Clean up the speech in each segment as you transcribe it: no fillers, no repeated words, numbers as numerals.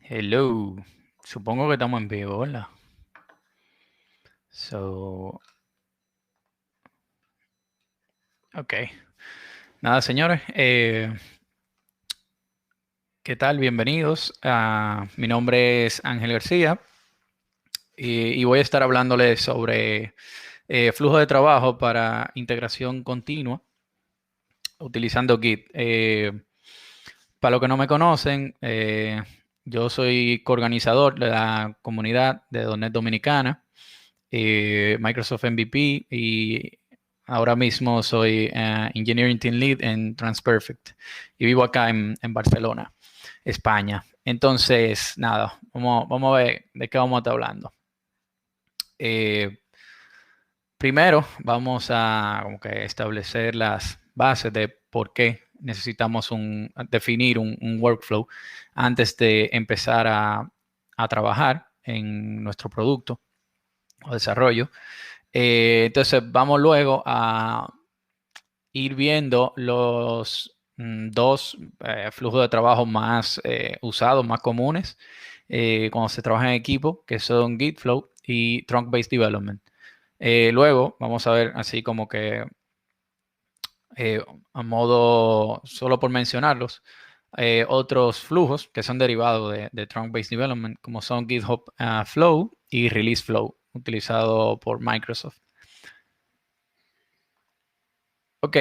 Hello. Supongo que estamos en vivo, ¿verdad? Ok. Nada, señores. ¿Qué tal? Bienvenidos. Mi nombre es Ángel García y voy a estar hablándoles sobre flujo de trabajo para integración continua utilizando Git. Para los que no me conocen, yo soy coorganizador de la comunidad de .NET Dominicana, Microsoft MVP, y ahora mismo soy Engineering Team Lead en Transperfect y vivo acá en Barcelona, España. Entonces, nada, vamos a ver de qué vamos a estar hablando. Primero, vamos a como que establecer las bases de por qué necesitamos definir un workflow antes de empezar a trabajar en nuestro producto o desarrollo. Entonces, vamos luego a ir viendo los dos flujos de trabajo más usados, más comunes cuando se trabaja en equipo, que son Git Flow y Trunk-Based Development. Luego vamos a ver así como que a modo, solo por mencionarlos, otros flujos que son derivados de Trunk-Based Development, como son GitHub Flow y Release Flow, utilizado por Microsoft. Ok,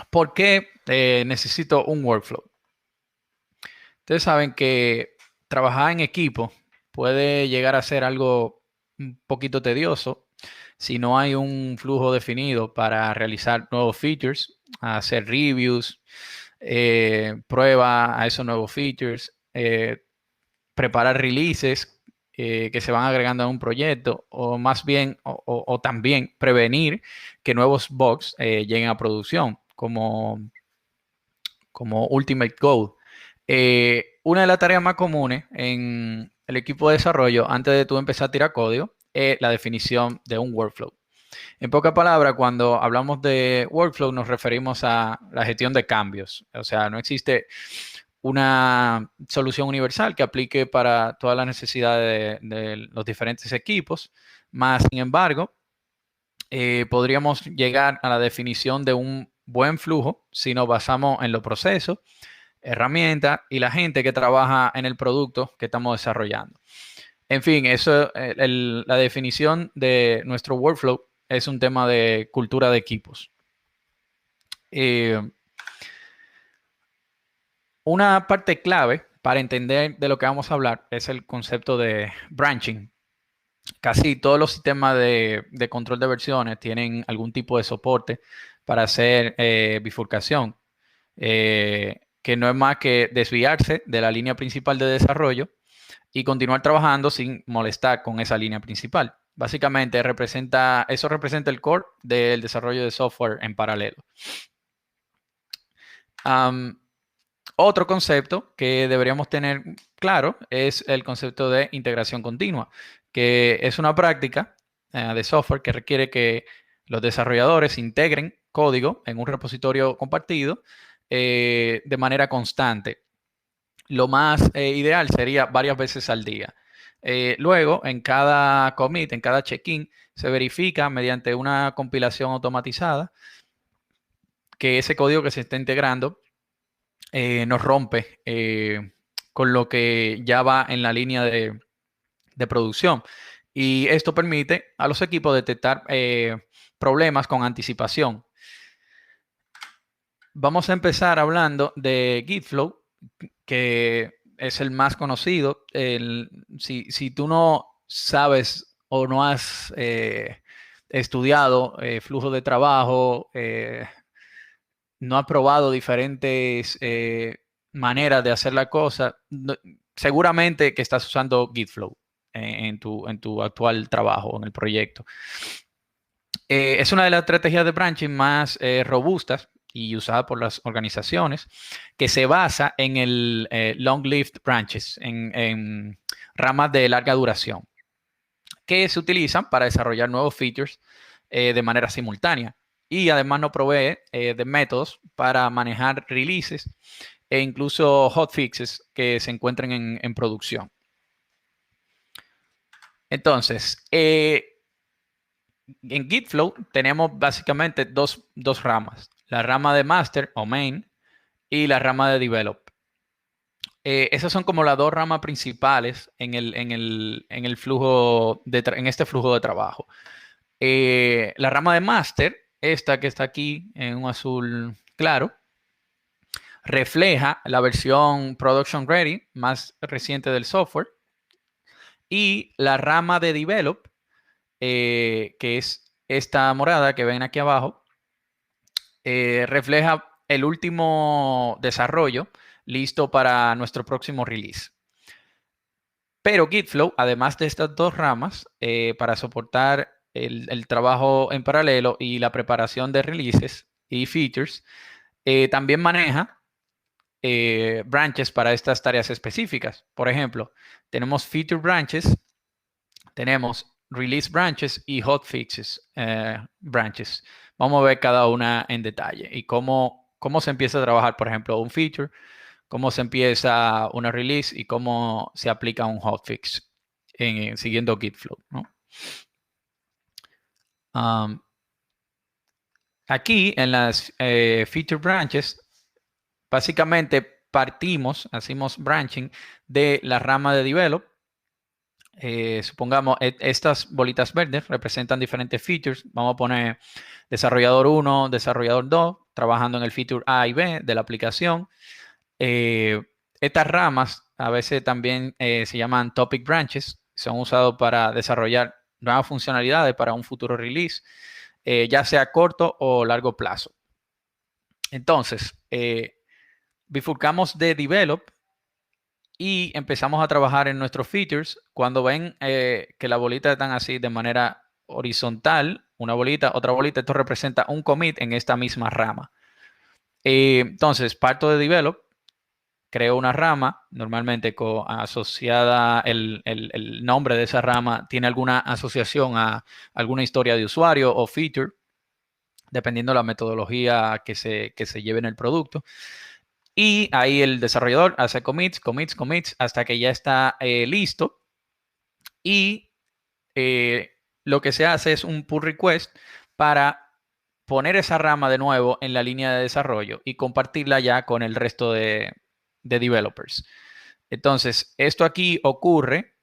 ¿por qué necesito un workflow? Ustedes saben que trabajar en equipo puede llegar a ser algo un poquito tedioso si no hay un flujo definido para realizar nuevos features, hacer reviews, prueba a esos nuevos features, preparar releases que se van agregando a un proyecto, o más bien, o también prevenir que nuevos bugs lleguen a producción, como Ultimate Goal. Una de las tareas más comunes en el equipo de desarrollo, antes de tú empezar a tirar código, es la definición de un workflow. En pocas palabras, cuando hablamos de workflow nos referimos a la gestión de cambios. O sea, no existe una solución universal que aplique para todas las necesidades de los diferentes equipos. Más, sin embargo, podríamos llegar a la definición de un buen flujo si nos basamos en los procesos, herramientas y la gente que trabaja en el producto que estamos desarrollando. En fin, eso, la definición de nuestro workflow es un tema de cultura de equipos. Una parte clave para entender de lo que vamos a hablar es el concepto de branching. Casi todos los sistemas de control de versiones tienen algún tipo de soporte para hacer bifurcación, que no es más que desviarse de la línea principal de desarrollo y continuar trabajando sin molestar con esa línea principal. Básicamente eso representa el core del desarrollo de software en paralelo. Otro concepto que deberíamos tener claro es el concepto de integración continua, que es una práctica de software que requiere que los desarrolladores integren código en un repositorio compartido de manera constante. Lo más ideal sería varias veces al día. Luego, en cada commit, en cada check-in, se verifica mediante una compilación automatizada que ese código que se está integrando no rompe con lo que ya va en la línea de producción. Y esto permite a los equipos detectar problemas con anticipación. Vamos a empezar hablando de Gitflow, que es el más conocido. Si tú no sabes o no has estudiado flujo de trabajo, no has probado diferentes maneras de hacer la cosa, seguramente que estás usando Gitflow en tu actual trabajo, en el proyecto. Es una de las estrategias de branching más robustas y usada por las organizaciones, que se basa en el long-lived branches, en ramas de larga duración, que se utilizan para desarrollar nuevos features de manera simultánea. Y además nos provee de métodos para manejar releases e incluso hotfixes que se encuentren en producción. Entonces, en Gitflow tenemos básicamente dos ramas. La rama de master o main y la rama de develop. Esas son como las dos ramas principales en el flujo en este flujo de trabajo. La rama de master, esta que está aquí en un azul claro, refleja la versión production ready más reciente del software. Y la rama de develop, que es esta morada que ven aquí abajo, refleja el último desarrollo listo para nuestro próximo release. Pero Gitflow, además de estas dos ramas, para soportar el trabajo en paralelo y la preparación de releases y features, también maneja branches para estas tareas específicas. Por ejemplo, tenemos feature branches, tenemos release branches y hotfixes branches. Vamos a ver cada una en detalle y cómo se empieza a trabajar, por ejemplo, un feature, cómo se empieza una release y cómo se aplica un hotfix siguiendo Gitflow, ¿no? Aquí en las feature branches, básicamente hacemos branching de la rama de develop. Supongamos, estas bolitas verdes representan diferentes features. Vamos a poner desarrollador 1, desarrollador 2, trabajando en el feature A y B de la aplicación. Estas ramas a veces también se llaman topic branches. Son usados para desarrollar nuevas funcionalidades para un futuro release, ya sea corto o largo plazo. Entonces, bifurcamos de develop y empezamos a trabajar en nuestros features. Cuando ven que las bolitas están así de manera horizontal, una bolita, otra bolita, esto representa un commit en esta misma rama. Entonces, parto de develop, creo una rama, normalmente asociada, el nombre de esa rama tiene alguna asociación a alguna historia de usuario o feature, dependiendo de la metodología que se lleve en el producto. Y ahí el desarrollador hace commits hasta que ya está listo. Y lo que se hace es un pull request para poner esa rama de nuevo en la línea de desarrollo y compartirla ya con el resto de developers. Entonces, esto aquí ocurre,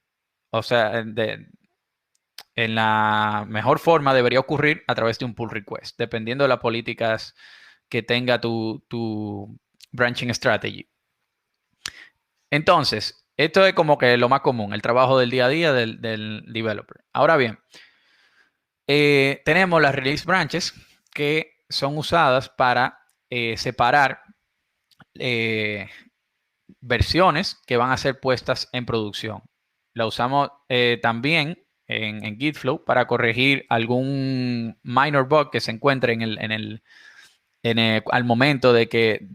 o sea, en la mejor forma debería ocurrir a través de un pull request, dependiendo de las políticas que tenga tu branching strategy. Entonces, esto es como que lo más común, el trabajo del día a día del developer. Ahora bien, tenemos las release branches que son usadas para separar versiones que van a ser puestas en producción. La usamos también en Gitflow para corregir algún minor bug que se encuentre al momento de que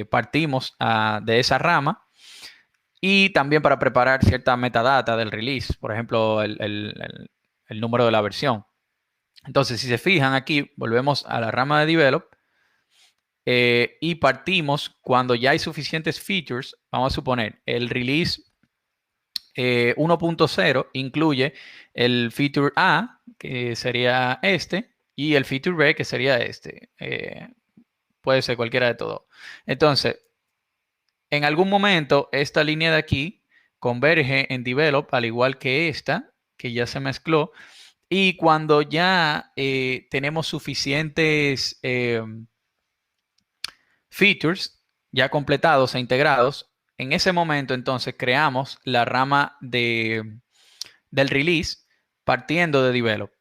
partimos de esa rama. Y también para preparar cierta metadata del release, por ejemplo, el número de la versión. Entonces, si se fijan aquí, volvemos a la rama de develop y partimos cuando ya hay suficientes features. Vamos a suponer, el release 1.0 incluye el feature A, que sería este, y el feature B, que sería este. Puede ser cualquiera de todos. Entonces, en algún momento, esta línea de aquí converge en develop, al igual que esta, que ya se mezcló. Y cuando ya tenemos suficientes features ya completados e integrados, en ese momento entonces creamos la rama del release partiendo de develop.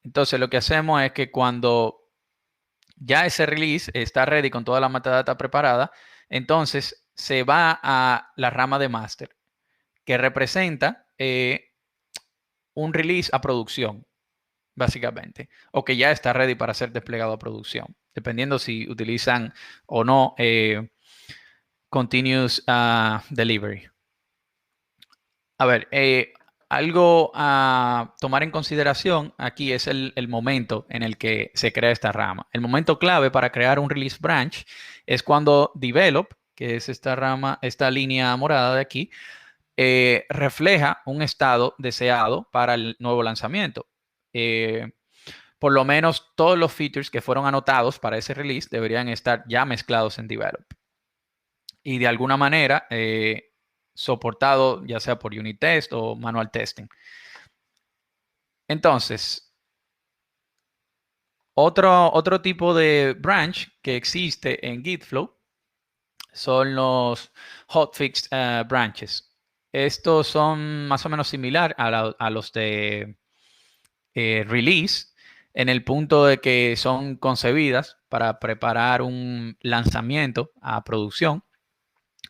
Entonces lo que hacemos es que cuando ya ese release está ready con toda la metadata preparada, entonces se va a la rama de master, que representa un release a producción, básicamente, o que ya está ready para ser desplegado a producción, dependiendo si utilizan o no continuous delivery. A ver, Algo a tomar en consideración aquí es el momento en el que se crea esta rama. El momento clave para crear un release branch es cuando develop, que es esta rama, esta línea morada de aquí, refleja un estado deseado para el nuevo lanzamiento. Por lo menos todos los features que fueron anotados para ese release deberían estar ya mezclados en develop. Y de alguna manera soportado ya sea por unit test o manual testing. Entonces, otro tipo de branch que existe en Gitflow son los hotfix branches. Estos son más o menos similar a los de release en el punto de que son concebidas para preparar un lanzamiento a producción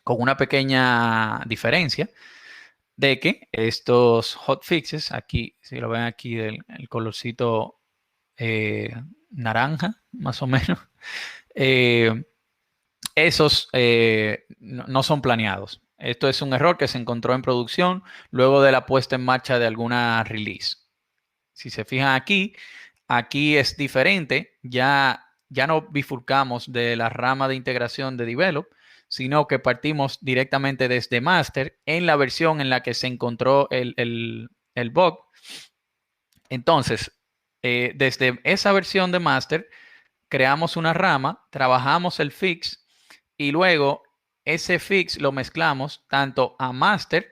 con una pequeña diferencia de que estos hotfixes, aquí, si lo ven aquí, el colorcito naranja, más o menos, eh, esos no son planeados. Esto es un error que se encontró en producción luego de la puesta en marcha de alguna release. Si se fijan aquí, aquí es diferente. Ya no bifurcamos de la rama de integración de Develop, sino que partimos directamente desde Master en la versión en la que se encontró el bug. Entonces, desde esa versión de Master, creamos una rama, trabajamos el fix y luego ese fix lo mezclamos tanto a Master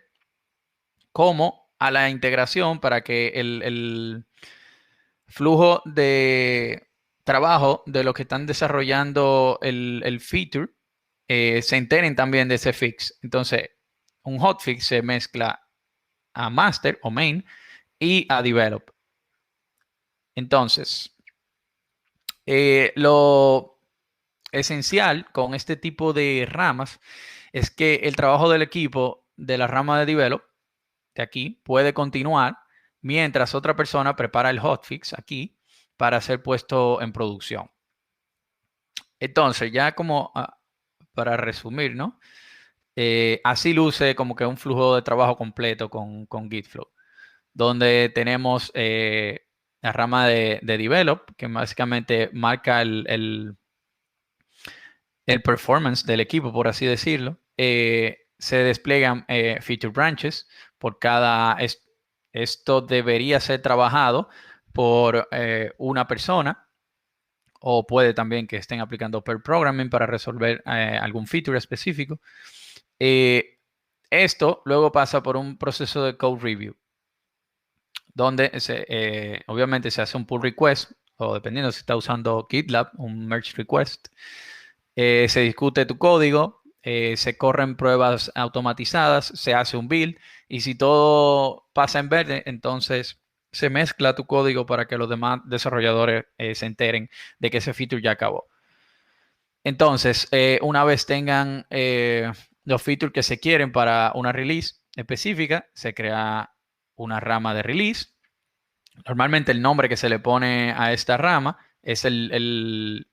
como a la integración para que el flujo de trabajo de los que están desarrollando el feature se enteren también de ese fix. Entonces, un hotfix se mezcla a master o main y a develop. Entonces, lo esencial con este tipo de ramas es que el trabajo del equipo de la rama de develop de aquí puede continuar mientras otra persona prepara el hotfix aquí para ser puesto en producción. Entonces, ya como para resumir, ¿no? Así luce como que un flujo de trabajo completo con Gitflow, donde tenemos la rama de develop, que básicamente marca el performance del equipo, por así decirlo. Se despliegan feature branches por cada... Esto debería ser trabajado por una persona o puede también que estén aplicando pair programming para resolver algún feature específico. Esto luego pasa por un proceso de code review, donde obviamente se hace un pull request, o dependiendo si está usando GitLab, un merge request. Se discute tu código, se corren pruebas automatizadas, se hace un build, y si todo pasa en verde, entonces se mezcla tu código para que los demás desarrolladores se enteren de que ese feature ya acabó. Entonces, una vez tengan los features que se quieren para una release específica, se crea una rama de release. Normalmente el nombre que se le pone a esta rama es el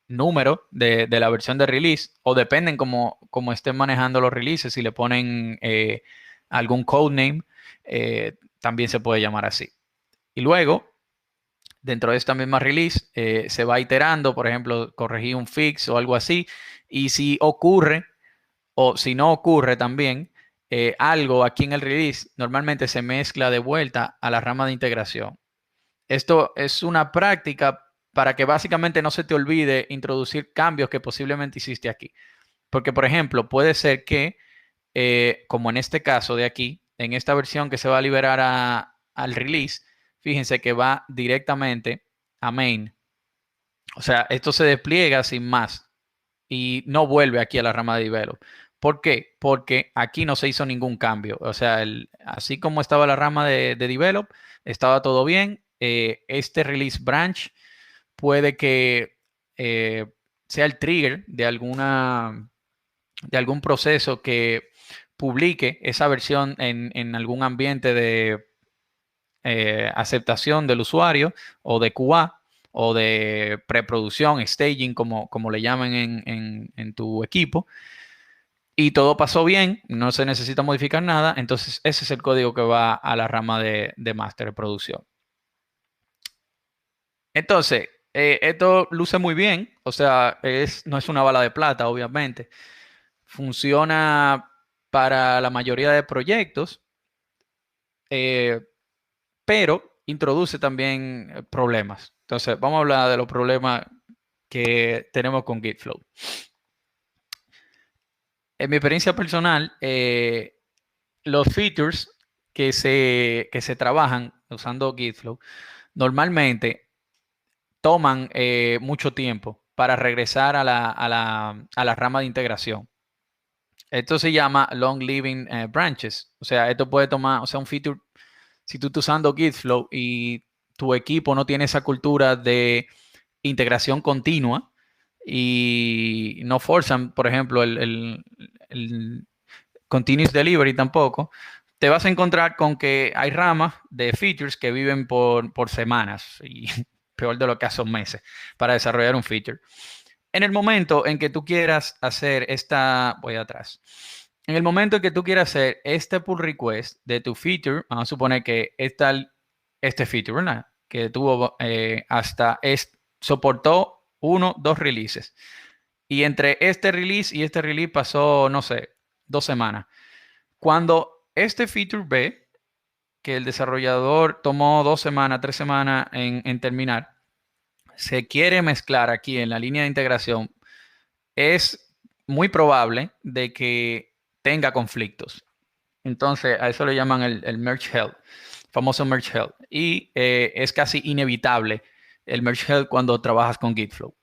número de la versión de release, o dependen como estén manejando los releases, si le ponen algún codename, también se puede llamar así. Y luego, dentro de esta misma release, se va iterando, por ejemplo, corregir un fix o algo así, y si ocurre o si no ocurre también algo aquí en el release, normalmente se mezcla de vuelta a la rama de integración. Esto es una práctica para que básicamente no se te olvide introducir cambios que posiblemente hiciste aquí. Porque, por ejemplo, puede ser que, como en este caso de aquí, en esta versión que se va a liberar al release, fíjense que va directamente a main. O sea, esto se despliega sin más y no vuelve aquí a la rama de develop. ¿Por qué? Porque aquí no se hizo ningún cambio. O sea, así como estaba la rama de develop, estaba todo bien. Este release branch puede que sea el trigger de algún proceso que publique esa versión en algún ambiente de aceptación del usuario o de QA o de preproducción, staging, como le llaman en tu equipo. y todo pasó bien, no se necesita modificar nada, entonces ese es el código que va a la rama de master de producción. Entonces, esto luce muy bien, o sea, no es una bala de plata, obviamente. Funciona para la mayoría de proyectos, eh, pero introduce también problemas. Entonces, vamos a hablar de los problemas que tenemos con GitFlow. En mi experiencia personal, los features que se trabajan usando GitFlow normalmente toman mucho tiempo para regresar a la rama de integración. Esto se llama long living branches. O sea, esto puede tomar, o sea, un feature, si tú estás usando GitFlow y tu equipo no tiene esa cultura de integración continua y no forzan, por ejemplo, el continuous delivery tampoco, te vas a encontrar con que hay ramas de features que viven por semanas y peor de lo que son meses para desarrollar un feature. En el momento en que tú quieras hacer voy atrás. En el momento en que tú quieras hacer este pull request de tu feature, vamos a suponer que este feature, ¿verdad? Que tuvo soportó dos releases. Y entre este release y este release pasó, no sé, 2 semanas. Cuando este feature ve que el desarrollador tomó 2 semanas, 3 semanas en terminar, se quiere mezclar aquí en la línea de integración, es muy probable de que tenga conflictos. Entonces, a eso le llaman el merge hell, famoso merge hell. Y es casi inevitable el merge hell cuando trabajas con GitFlow.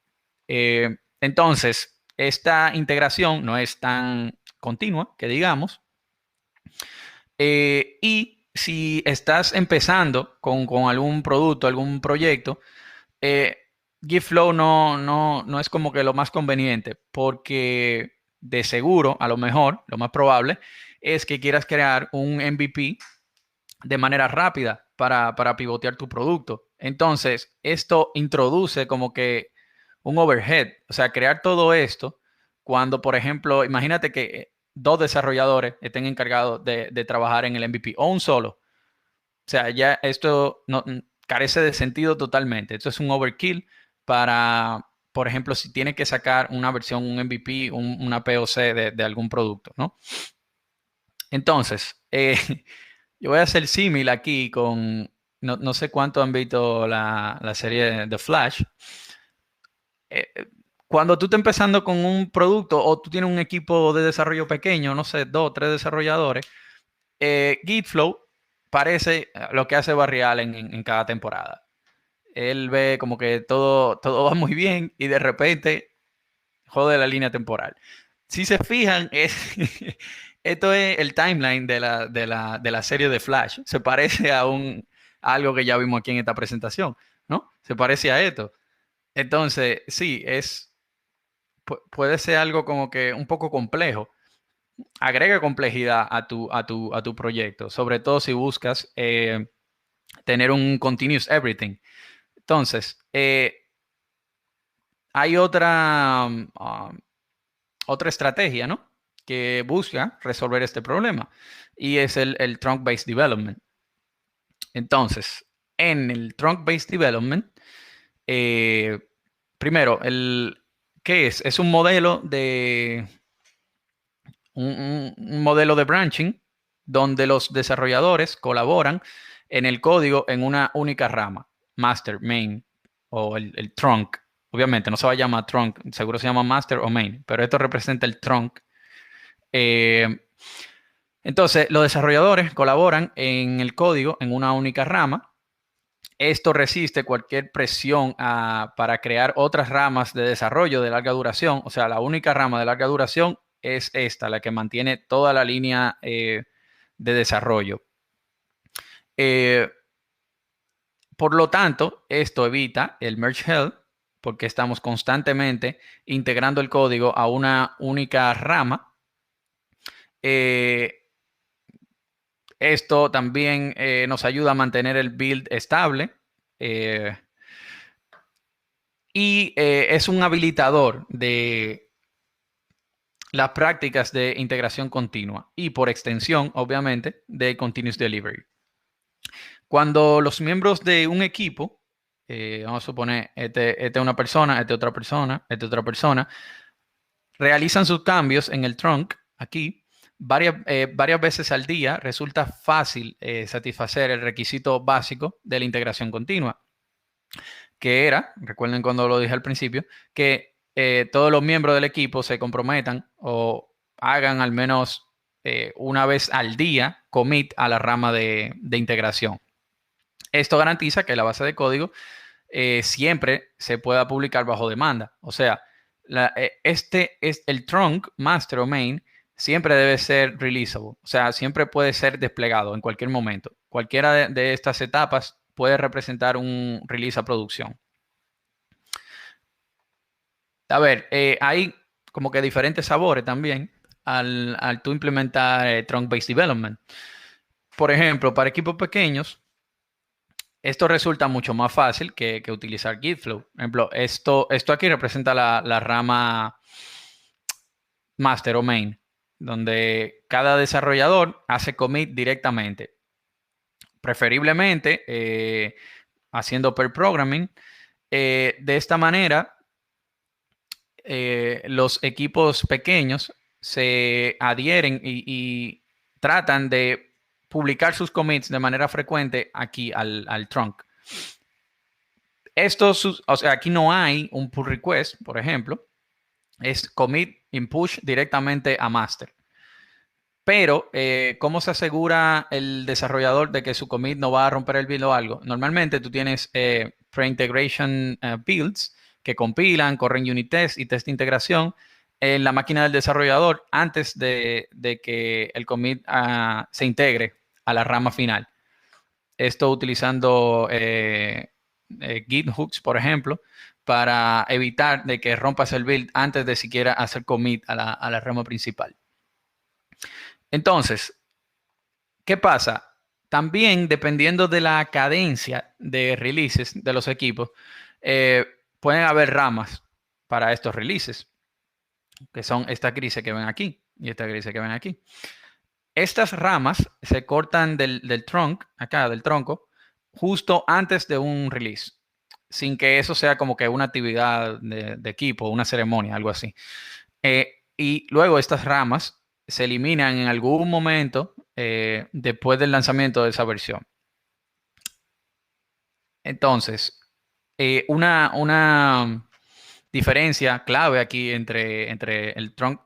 Entonces, esta integración no es tan continua, que digamos. Y si estás empezando con algún producto, algún proyecto, eh, GitFlow no es como que lo más conveniente, porque de seguro, a lo mejor, lo más probable, es que quieras crear un MVP de manera rápida para pivotear tu producto. Entonces, esto introduce como que un overhead, o sea, crear todo esto cuando, por ejemplo, imagínate que dos desarrolladores estén encargados de trabajar en el MVP o un solo. O sea, ya esto no, carece de sentido totalmente. Esto es un overkill para, por ejemplo, si tiene que sacar una versión, un MVP, una POC de algún producto, ¿no? Entonces, yo voy a hacer símil aquí con, no sé cuánto han visto la serie de Flash. Eh, Cuando tú estás empezando con un producto o tú tienes un equipo de desarrollo pequeño, no sé, 2 o 3 desarrolladores, GitFlow parece lo que hace Barry Allen en cada temporada. Él ve como que todo va muy bien y de repente jode la línea temporal. Si se fijan, esto es el timeline de la serie de Flash. Se parece a algo que ya vimos aquí en esta presentación, ¿no? Se parece a esto. Entonces, sí, puede ser algo como que un poco complejo. Agrega complejidad a tu proyecto, sobre todo si buscas tener un continuous everything. Entonces, hay otra estrategia, ¿no? Que busca resolver este problema y es el trunk-based development. Entonces, en el trunk-based development, eh, primero, ¿qué es? Es un modelo un modelo de branching donde los desarrolladores colaboran en el código en una única rama, master, main o el trunk. Obviamente no se va a llamar trunk, seguro se llama master o main, pero esto representa el trunk. Eh, entonces, los desarrolladores colaboran en el código en una única rama. Esto resiste cualquier presión para crear otras ramas de desarrollo de larga duración. O sea, la única rama de larga duración es esta, la que mantiene toda la línea de desarrollo. Eh, por lo tanto, esto evita el merge hell porque estamos constantemente integrando el código a una única rama. Eh, Esto también nos ayuda a mantener el build estable eh, y es un habilitador de las prácticas de integración continua y por extensión, obviamente, de continuous delivery. Cuando los miembros de un equipo, vamos a suponer, este es una persona, este otra persona, este otra persona, realizan sus cambios en el trunk, aquí, varias veces al día, resulta fácil satisfacer el requisito básico de la integración continua, que era, recuerden cuando lo dije al principio, que todos los miembros del equipo se comprometan o hagan al menos una vez al día commit a la rama de integración. Esto garantiza que la base de código siempre se pueda publicar bajo demanda. O sea, este es el trunk, master o main, siempre debe ser releasable. O sea, siempre puede ser desplegado en cualquier momento. Cualquiera de estas etapas puede representar un release a producción. A ver, hay como que diferentes sabores también al tú implementar trunk-based development. Por ejemplo, para equipos pequeños, esto resulta mucho más fácil que utilizar Gitflow. Por ejemplo, esto aquí representa la rama master o main, donde cada desarrollador hace commit directamente. Preferiblemente haciendo per programming. De esta manera, los equipos pequeños se adhieren y tratan de publicar sus commits de manera frecuente aquí al trunk. O sea, aquí no hay un pull request, por ejemplo. Es commit in push directamente a master. Pero, ¿cómo se asegura el desarrollador de que su commit no va a romper el build o algo? Normalmente tú tienes pre-integration builds que compilan, corren unit test y test de integración en la máquina del desarrollador antes de que el commit se integre a la rama final. Esto utilizando Git hooks, por ejemplo, para evitar de que rompas el build antes de siquiera hacer commit a la rama principal. Entonces, ¿qué pasa? También dependiendo de la cadencia de releases de los equipos, pueden haber ramas para estos releases, que son esta grises que ven aquí y esta grises que ven aquí. Estas ramas se cortan del trunk, acá del tronco, justo antes de un release, sin que eso sea como que una actividad de equipo, una ceremonia, algo así. Y luego estas ramas se eliminan en algún momento después del lanzamiento de esa versión. Entonces, una diferencia clave aquí entre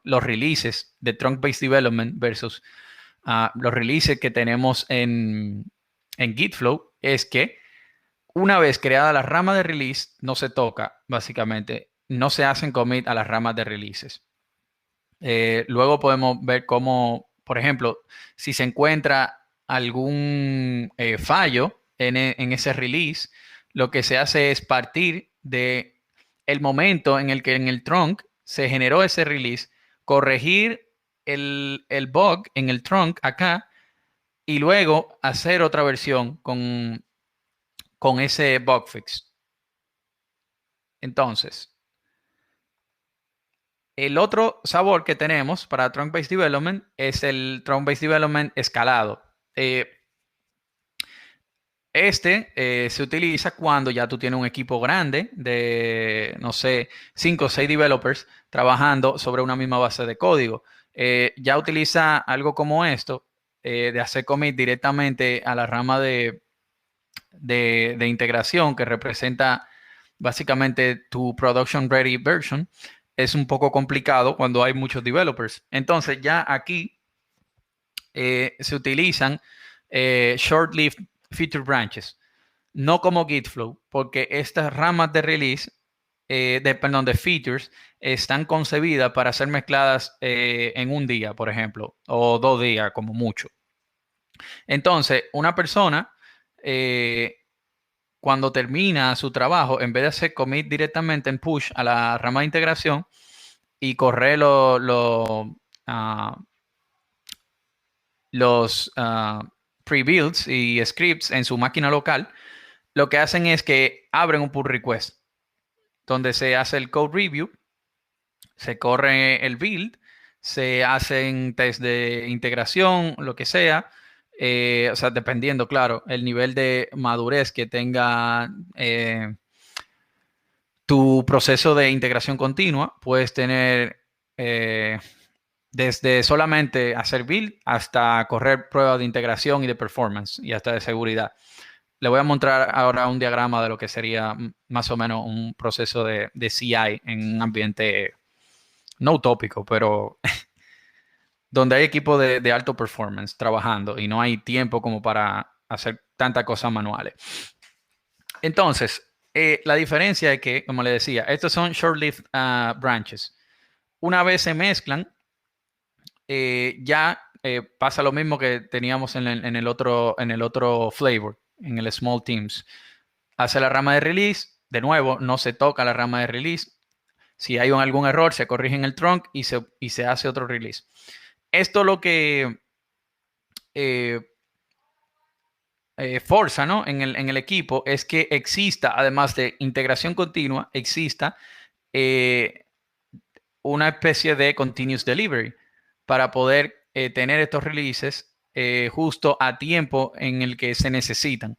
los releases de Trunk-Based Development versus los releases que tenemos en Gitflow es que una vez creada la rama de release, no se toca, básicamente. No se hacen commit a las ramas de releases. Luego podemos ver cómo, por ejemplo, si se encuentra algún fallo en ese release, lo que se hace es partir de el momento en el que en el trunk se generó ese release, corregir el bug en el trunk acá y luego hacer otra versión con ese bug fix. Entonces, el otro sabor que tenemos para Trunk-Based Development es el Trunk-Based Development escalado. Se utiliza cuando ya tú tienes un equipo grande de, no sé, 5 o 6 developers trabajando sobre una misma base de código. Ya utiliza algo como esto, de hacer commit directamente a la rama de integración que representa básicamente tu production ready version. Es un poco complicado cuando hay muchos developers. Entonces ya aquí se utilizan short-lived feature branches, no como Gitflow, porque estas ramas de release, de features, están concebidas para ser mezcladas en un día, por ejemplo, o 2 días como mucho. Entonces, una persona, cuando termina su trabajo, en vez de hacer commit directamente en push a la rama de integración y correr los pre-builds y scripts en su máquina local, lo que hacen es que abren un pull request donde se hace el code review, se corre el build, se hacen test de integración, lo que sea. O sea, dependiendo, claro, el nivel de madurez que tenga tu proceso de integración continua, puedes tener desde solamente hacer build hasta correr pruebas de integración y de performance y hasta de seguridad. Le voy a mostrar ahora un diagrama de lo que sería más o menos un proceso de CI en un ambiente no utópico, pero donde hay equipos de alto performance trabajando y no hay tiempo como para hacer tantas cosas manuales. Entonces, la diferencia es que, como le decía, estos son short-lived branches. Una vez se mezclan, ya pasa lo mismo que teníamos en el otro flavor, en el small teams. Hace la rama de release, de nuevo, no se toca la rama de release. Si hay algún error, se corrige en el trunk y se hace otro release. Esto lo que eh, forza, ¿no? en el equipo es que exista, además de integración continua, exista eh, una especie de continuous delivery para poder tener estos releases justo a tiempo en el que se necesitan.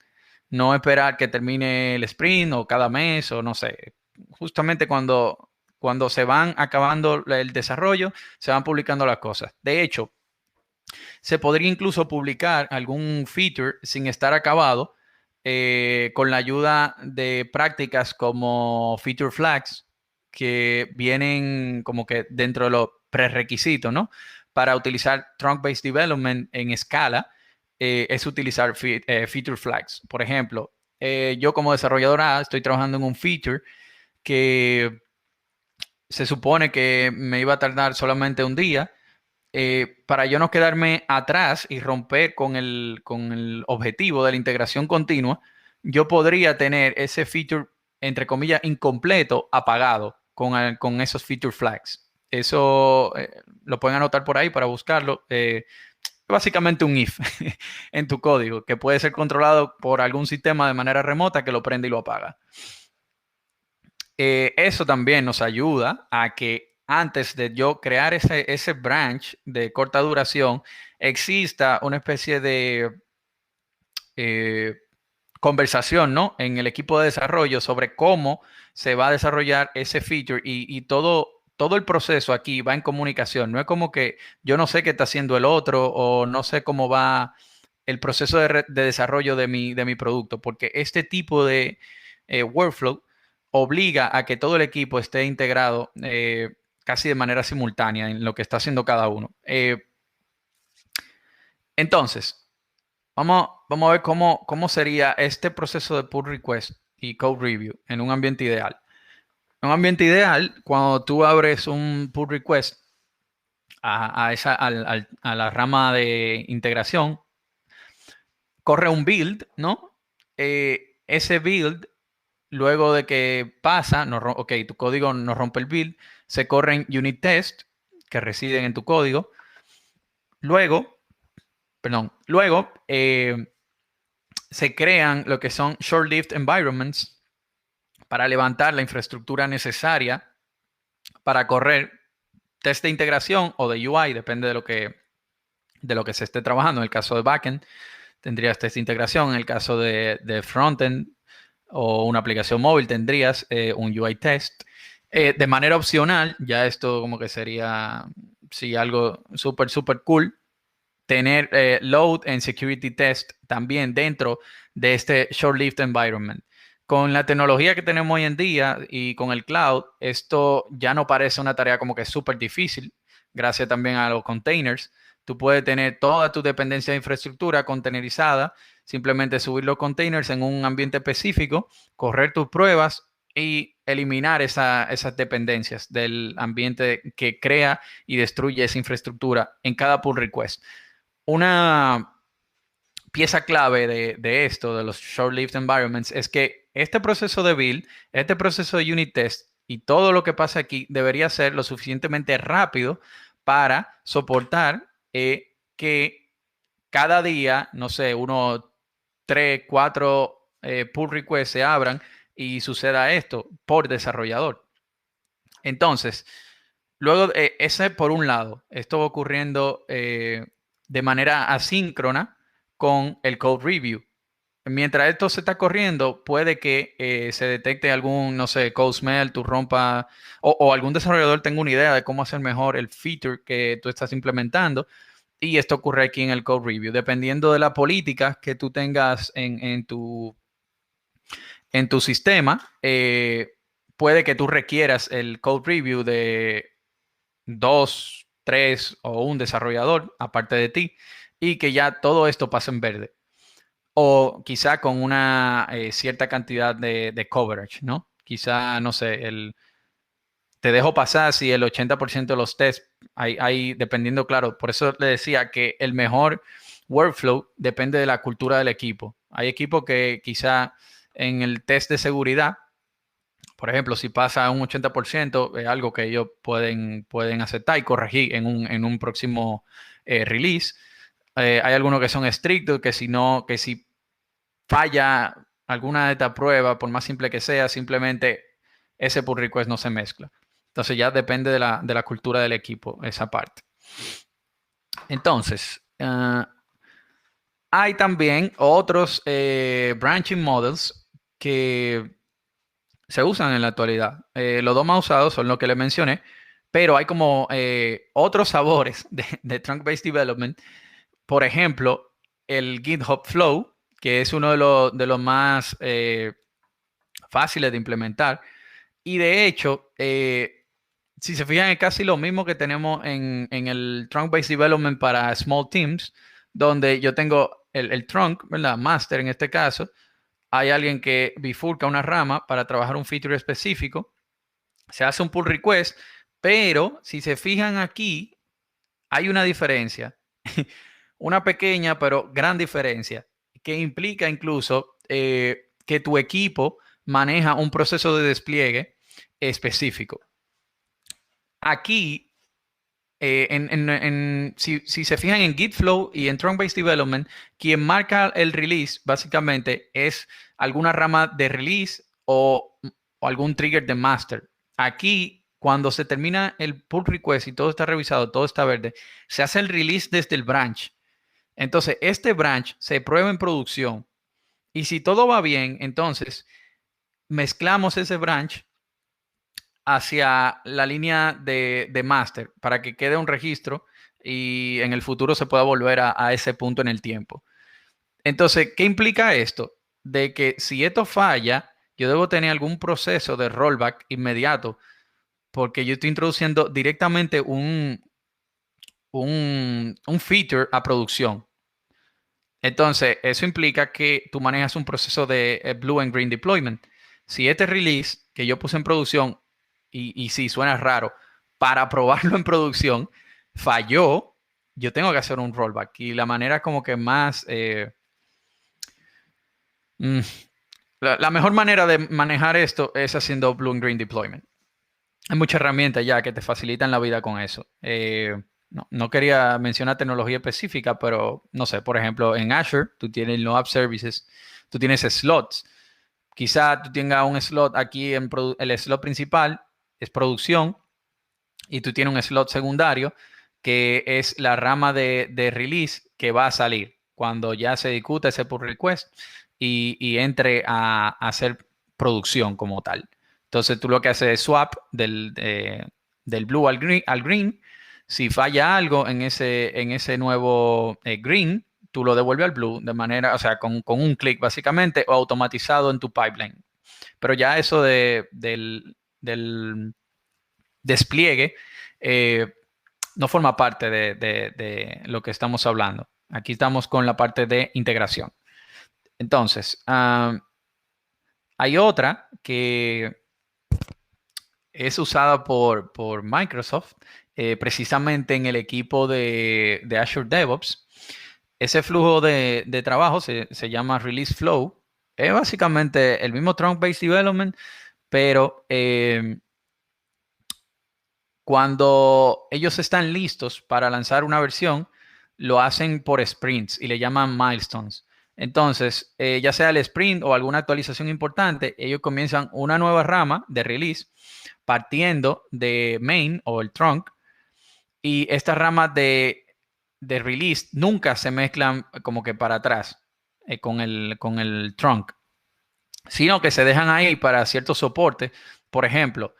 No esperar que termine el sprint o cada mes o no sé. Justamente cuando se van acabando el desarrollo, se van publicando las cosas. De hecho, se podría incluso publicar algún feature sin estar acabado con la ayuda de prácticas como feature flags que vienen como que dentro de los prerequisitos, ¿no? Para utilizar trunk-based development en escala es utilizar feature flags. Por ejemplo, yo como desarrollador A estoy trabajando en un feature que se supone que me iba a tardar solamente un día para yo no quedarme atrás y romper con el objetivo de la integración continua, yo podría tener ese feature, entre comillas, incompleto, apagado con esos feature flags. Eso lo pueden anotar por ahí para buscarlo. Básicamente un if en tu código que puede ser controlado por algún sistema de manera remota que lo prende y lo apaga. Eso también nos ayuda a que antes de yo crear ese branch de corta duración, exista una especie de eh, conversación, ¿no? En el equipo de desarrollo sobre cómo se va a desarrollar ese feature y todo el proceso aquí va en comunicación. No es como que yo no sé qué está haciendo el otro o no sé cómo va el proceso de desarrollo de mi producto, porque este tipo de workflow obliga a que todo el equipo esté integrado casi de manera simultánea en lo que está haciendo cada uno. Entonces, vamos a ver cómo sería este proceso de pull request y code review en un ambiente ideal. En un ambiente ideal, cuando tú abres un pull request a la rama de integración, corre un build, ¿no? Ese build, luego de que pasa, ok, tu código no rompe el build, se corren unit test que residen en tu código. Luego, se crean lo que son short-lived environments para levantar la infraestructura necesaria para correr test de integración o de UI, depende de lo que se esté trabajando. En el caso de backend, tendrías test de integración. En el caso de frontend o una aplicación móvil, tendrías un UI test. De manera opcional, ya esto como que sería, sí, algo súper, súper cool, tener load and security test también dentro de este short-lived environment. Con la tecnología que tenemos hoy en día y con el cloud, esto ya no parece una tarea como que súper difícil, gracias también a los containers. Tú puedes tener toda tu dependencia de infraestructura containerizada, simplemente subir los containers en un ambiente específico, correr tus pruebas y eliminar esas dependencias del ambiente que crea y destruye esa infraestructura en cada pull request. Una pieza clave de esto, de los short-lived environments, es que este proceso de build, este proceso de unit test y todo lo que pasa aquí debería ser lo suficientemente rápido para soportar que cada día, no sé, uno, tres, cuatro pull requests se abran y suceda esto por desarrollador. Entonces, Luego, ese por un lado, esto va ocurriendo de manera asíncrona con el code review. Mientras esto se está corriendo, puede que se detecte algún, no sé, code smell, tu rompa, o algún desarrollador tenga una idea de cómo hacer mejor el feature que tú estás implementando. Y esto ocurre aquí en el code review. Dependiendo de la política que tú tengas en tu sistema, puede que tú requieras el code review de dos, tres o un desarrollador aparte de ti y que ya todo esto pase en verde. O quizá con una cierta cantidad de coverage, ¿no? Quizá, no sé, te dejo pasar si el 80% de los tests hay, dependiendo, claro, por eso le decía que el mejor workflow depende de la cultura del equipo. Hay equipos que quizá en el test de seguridad, por ejemplo, si pasa a un 80%, es algo que ellos pueden aceptar y corregir en un próximo release. Hay algunos que son estrictos, que si no, que si falla alguna de estas pruebas, por más simple que sea, simplemente ese pull request no se mezcla. Entonces ya depende de la cultura del equipo, esa parte. Entonces, hay también otros branching models que se usan en la actualidad. Los dos más usados son los que les mencioné, pero hay como otros sabores de Trunk-Based Development. Por ejemplo, el GitHub Flow, que es uno de los más fáciles de implementar. Y de hecho, si se fijan, es casi lo mismo que tenemos en el Trunk-Based Development para Small Teams, donde yo tengo el trunk, ¿verdad? Master en este caso. Hay alguien que bifurca una rama para trabajar un feature específico. Se hace un pull request, pero si se fijan aquí, hay una diferencia. Una pequeña pero gran diferencia que implica incluso que tu equipo maneja un proceso de despliegue específico. Aquí, si se fijan en Git Flow y en Trunk-Based Development, quien marca el release básicamente es alguna rama de release o algún trigger de master. Aquí, cuando se termina el pull request y todo está revisado, todo está verde, se hace el release desde el branch. Entonces, este branch se prueba en producción y si todo va bien, entonces mezclamos ese branch hacia la línea de master para que quede un registro y en el futuro se pueda volver a ese punto en el tiempo. Entonces, ¿qué implica esto? De que si esto falla, yo debo tener algún proceso de rollback inmediato porque yo estoy introduciendo directamente un feature a producción. Entonces, eso implica que tú manejas un proceso de Blue and Green Deployment. Si este release que yo puse en producción, y sí, suena raro, para probarlo en producción, falló, yo tengo que hacer un rollback. Y la manera como que más... mm, la mejor manera de manejar esto es haciendo Blue and Green Deployment. Hay muchas herramientas ya que te facilitan la vida con eso. No quería mencionar tecnología específica, pero no sé, por ejemplo, en Azure tú tienes los App Services, tú tienes slots. Quizá tú tengas un slot aquí en el slot principal es producción y tú tienes un slot secundario que es la rama de release que va a salir cuando ya se discute ese pull request y entre a hacer producción como tal. Entonces tú lo que haces es swap del blue al green. Si falla algo en ese nuevo green, tú lo devuelves al blue de manera, o sea, con un clic básicamente o automatizado en tu pipeline. Pero ya eso del despliegue no forma parte de lo que estamos hablando. Aquí estamos con la parte de integración. Entonces, hay otra que es usada por Microsoft, precisamente en el equipo de Azure DevOps. Ese flujo de trabajo se llama Release Flow. Es básicamente el mismo Trunk-Based Development, pero cuando ellos están listos para lanzar una versión, lo hacen por sprints y le llaman milestones. Entonces, ya sea el sprint o alguna actualización importante, ellos comienzan una nueva rama de release partiendo de main o el trunk, y estas ramas de release nunca se mezclan como que para atrás con el trunk, sino que se dejan ahí para ciertos soportes. Por ejemplo,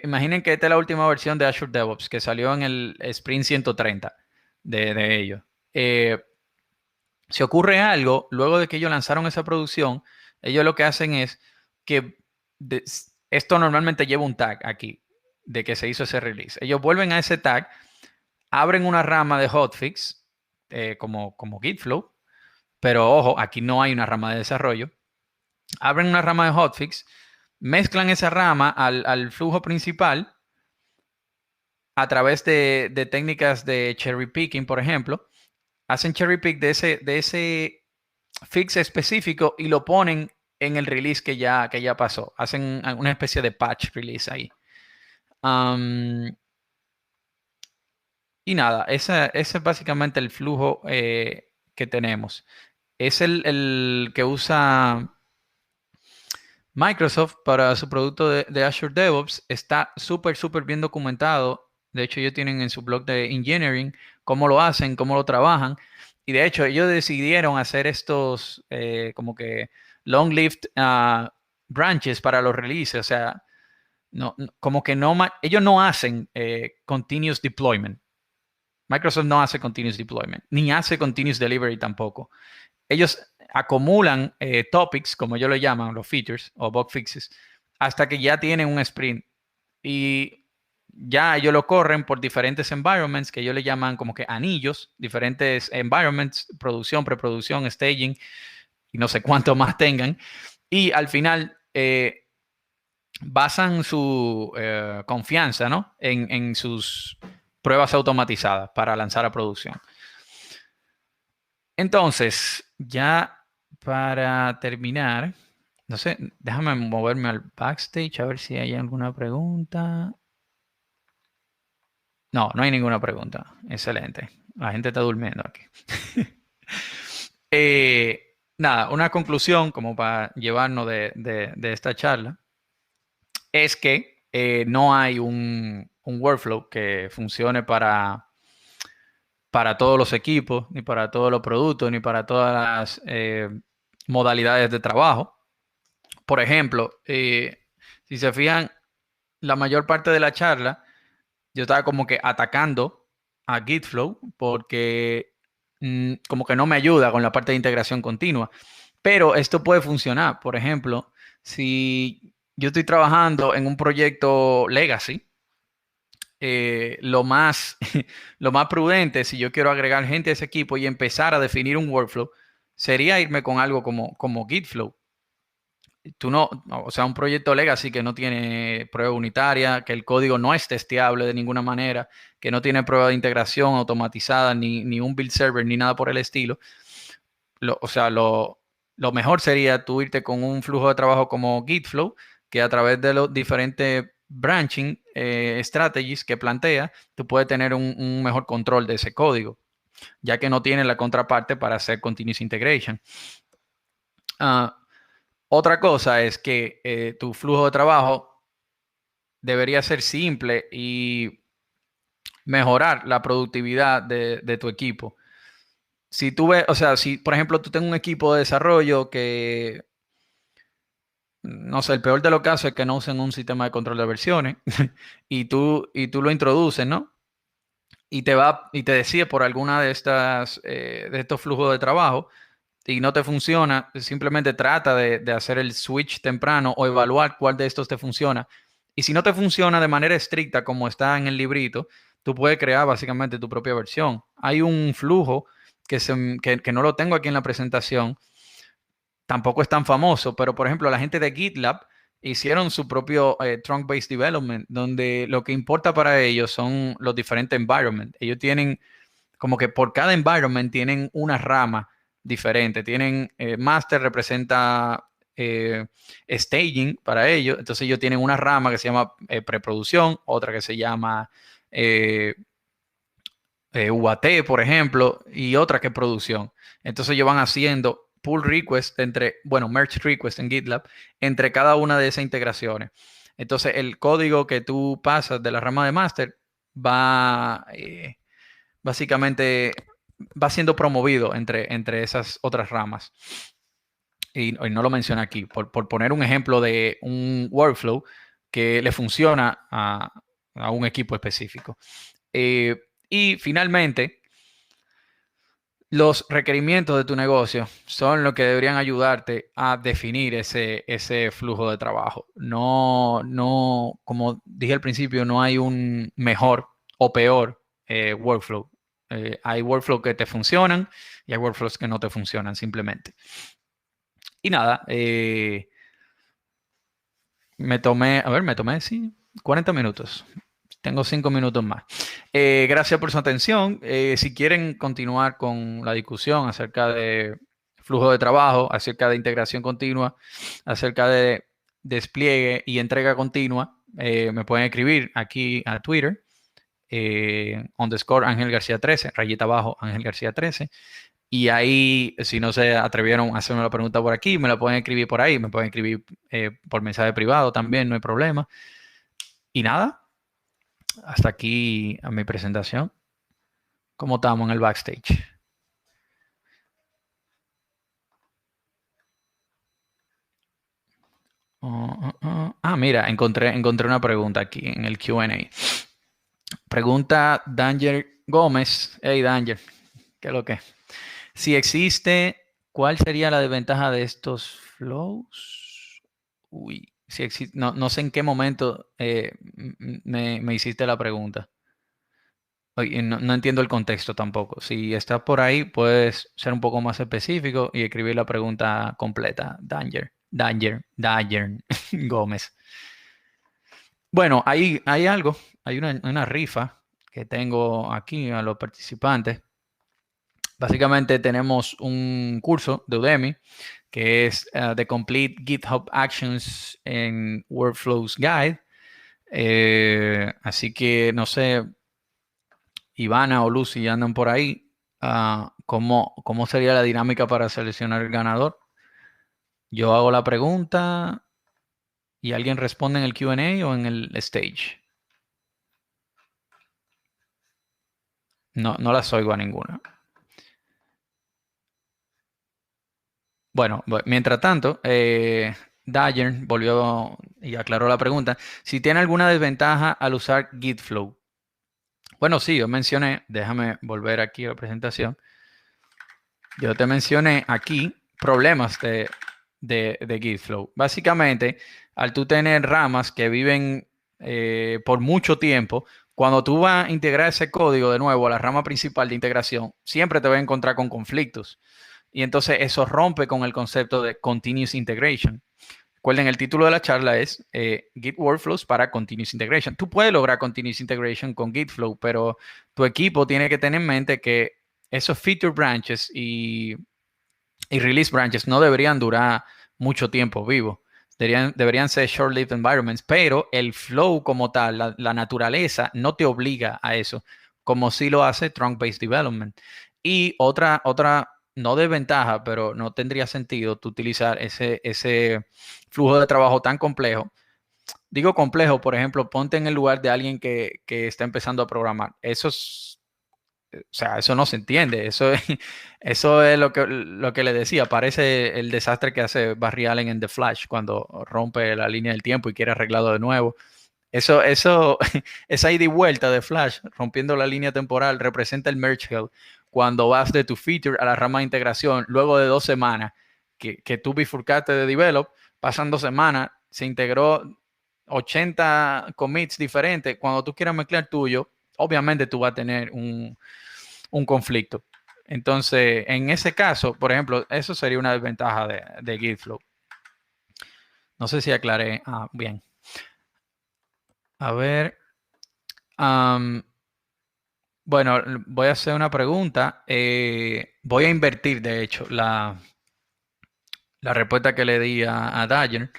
imaginen que esta es la última versión de Azure DevOps que salió en el Sprint 130 de ellos. Si ocurre algo, luego de que ellos lanzaron esa producción, ellos lo que hacen es que esto normalmente lleva un tag aquí de que se hizo ese release. Ellos vuelven a ese tag, abren una rama de hotfix como Gitflow, pero ojo, aquí no hay una rama de desarrollo. Abren una rama de hotfix, mezclan esa rama al flujo principal a través de técnicas de cherry picking, por ejemplo. Hacen cherry pick de ese fix específico y lo ponen en el release que ya pasó. Hacen una especie de patch release ahí. Y nada, ese es básicamente el flujo que tenemos. Es el que usa Microsoft para su producto de Azure DevOps. Está súper bien documentado. De hecho, ellos tienen en su blog de Engineering cómo lo hacen, cómo lo trabajan. Y de hecho, ellos decidieron hacer estos como que long-lived branches para los releases. O sea, como que ellos no hacen continuous deployment. Microsoft no hace continuous deployment, ni hace continuous delivery tampoco. Ellos acumulan topics, como ellos lo llaman, los features o bug fixes, hasta que ya tienen un sprint. Y ya ellos lo corren por diferentes environments que ellos le llaman como que anillos, diferentes environments, producción, preproducción, staging, y no sé cuánto más tengan. Y al final basan su confianza, ¿no? en sus pruebas automatizadas para lanzar a producción. Entonces, ya para terminar, no sé, déjame moverme al backstage a ver si hay alguna pregunta. No, no hay ninguna pregunta. Excelente. La gente está durmiendo aquí. Nada, una conclusión como para llevarnos de esta charla es que no hay un workflow que funcione para todos los equipos, ni para todos los productos, ni para todas las modalidades de trabajo. Por ejemplo, si se fijan, la mayor parte de la charla, yo estaba como que atacando a Gitflow porque como que no me ayuda con la parte de integración continua. Pero esto puede funcionar. Por ejemplo, si yo estoy trabajando en un proyecto legacy, lo más, lo más prudente, si yo quiero agregar gente a ese equipo y empezar a definir un workflow, sería irme con algo como Gitflow. Tú o sea, un proyecto legacy que no tiene prueba unitaria, que el código no es testeable de ninguna manera, que no tiene prueba de integración automatizada, ni un build server, ni nada por el estilo. O sea, lo mejor sería tú irte con un flujo de trabajo como Gitflow, que a través de los diferentes branching strategies que plantea, tú puedes tener un mejor control de ese código, ya que no tiene la contraparte para hacer continuous integration. Otra cosa es que tu flujo de trabajo debería ser simple y mejorar la productividad de tu equipo. Si tú ves, o sea, si por ejemplo tú tienes un equipo de desarrollo que, no sé, el peor de los casos es que no usen un sistema de control de versiones y tú lo introduces, ¿no? Y te decide por alguna de estos flujos de trabajo y no te funciona, simplemente trata de hacer el switch temprano o evaluar cuál de estos te funciona. Y si no te funciona de manera estricta como está en el librito, tú puedes crear básicamente tu propia versión. Hay un flujo que no lo tengo aquí en la presentación, tampoco es tan famoso, pero por ejemplo la gente de GitLab hicieron su propio trunk-based development, donde lo que importa para ellos son los diferentes environments. Ellos tienen como que por cada environment tienen una rama diferente. Tienen master representa staging para ellos. Entonces ellos tienen una rama que se llama preproducción, otra que se llama UAT, por ejemplo, y otra que es producción. Entonces ellos van haciendo pull request bueno, merge request en GitLab entre cada una de esas integraciones. Entonces el código que tú pasas de la rama de master va, básicamente, va siendo promovido entre esas otras ramas. Y no lo mencioné aquí, por poner un ejemplo de un workflow que le funciona a un equipo específico. Y finalmente, los requerimientos de tu negocio son lo que deberían ayudarte a definir ese flujo de trabajo. No, como dije al principio, no hay un mejor o peor workflow. Hay workflows que te funcionan y hay workflows que no te funcionan simplemente. Y nada, me tomé, sí, 40 minutos. Tengo 5 minutos más. Gracias por su atención. Si quieren continuar con la discusión acerca de flujo de trabajo, acerca de integración continua, acerca de despliegue y entrega continua, me pueden escribir aquí a Twitter, _ Ángel García 13, rayita abajo Ángel García 13. Y ahí, si no se atrevieron a hacerme la pregunta por aquí, me la pueden escribir por ahí, me pueden escribir por mensaje privado también, no hay problema. Y nada, hasta aquí a mi presentación. ¿Cómo estamos en el backstage? Mira, encontré una pregunta aquí en el Q&A. Pregunta Danger Gómez. Hey, Danger, ¿qué es lo que? Si existe, ¿cuál sería la desventaja de estos flows? Uy, si existe, no sé en qué momento me hiciste la pregunta. Oye, no entiendo el contexto tampoco. Si estás por ahí, puedes ser un poco más específico y escribir la pregunta completa. Danger Gómez. Bueno, hay algo, hay una rifa que tengo aquí a los participantes. Básicamente tenemos un curso de Udemy que es The Complete GitHub Actions and Workflows Guide. Así que no sé, Ivana o Lucy andan por ahí. ¿Cómo sería la dinámica para seleccionar el ganador? Yo hago la pregunta y alguien responde en el Q&A o en el stage. No las oigo a ninguna. Bueno, mientras tanto, Dayer volvió y aclaró la pregunta. Si tiene alguna desventaja al usar GitFlow. Bueno, sí, yo mencioné, déjame volver aquí a la presentación. Yo te mencioné aquí problemas de GitFlow. Básicamente, al tú tener ramas que viven por mucho tiempo, cuando tú vas a integrar ese código de nuevo a la rama principal de integración, siempre te vas a encontrar con conflictos. Y entonces eso rompe con el concepto de Continuous Integration. Recuerden, el título de la charla es Git Workflows para Continuous Integration. Tú puedes lograr Continuous Integration con GitFlow, pero tu equipo tiene que tener en mente que esos feature branches y release branches no deberían durar mucho tiempo vivo. Deberían ser short-lived environments, pero el flow como tal, la naturaleza, no te obliga a eso, como sí lo hace Trunk-Based Development. Y otra, no desventaja, pero no tendría sentido tú utilizar ese flujo de trabajo tan complejo. Digo complejo, por ejemplo, ponte en el lugar de alguien que está empezando a programar. O sea, eso no se entiende. Eso es lo que le decía. Parece el desastre que hace Barry Allen en The Flash cuando rompe la línea del tiempo y quiere arreglarlo de nuevo. Esa ida y vuelta de Flash rompiendo la línea temporal representa el merge hell cuando vas de tu feature a la rama de integración luego de 2 semanas que tú bifurcaste de develop, pasan 2 semanas, se integró 80 commits diferentes. Cuando tú quieras mezclar tuyo, obviamente tú vas a tener un conflicto. Entonces, en ese caso, por ejemplo, eso sería una desventaja de GitFlow. No sé si aclaré. Bien. A ver. Bueno, voy a hacer una pregunta. Voy a invertir, de hecho, la respuesta que le di a Dayer,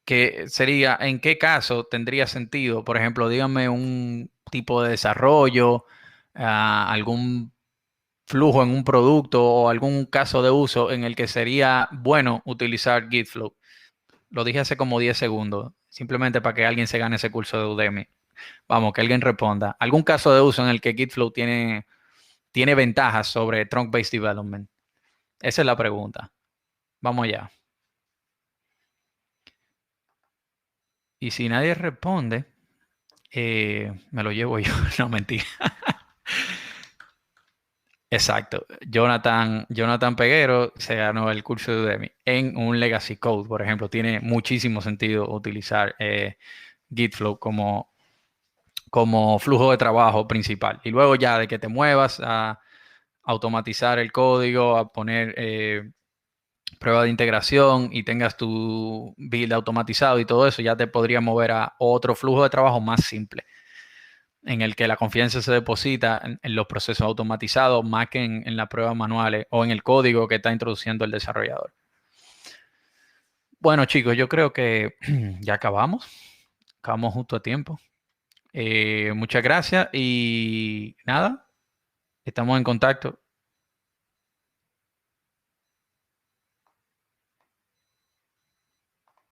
que sería, ¿en qué caso tendría sentido? Por ejemplo, díganme un tipo de desarrollo, algún flujo en un producto o algún caso de uso en el que sería bueno utilizar Gitflow. Lo dije hace como 10 segundos, simplemente para que alguien se gane ese curso de Udemy. Vamos, que alguien responda. ¿Algún caso de uso en el que Gitflow tiene ventajas sobre Trunk-Based Development? Esa es la pregunta. Vamos allá. Y si nadie responde, me lo llevo yo. No, mentira. Exacto. Jonathan Peguero se ganó el curso de Udemy en un Legacy Code, por ejemplo. Tiene muchísimo sentido utilizar Gitflow como flujo de trabajo principal. Y luego ya de que te muevas a automatizar el código, a poner prueba de integración y tengas tu build automatizado y todo eso, ya te podría mover a otro flujo de trabajo más simple, en el que la confianza se deposita en los procesos automatizados más que en las pruebas manuales o en el código que está introduciendo el desarrollador. Bueno, chicos, yo creo que ya acabamos justo a tiempo. Muchas gracias y nada, estamos en contacto.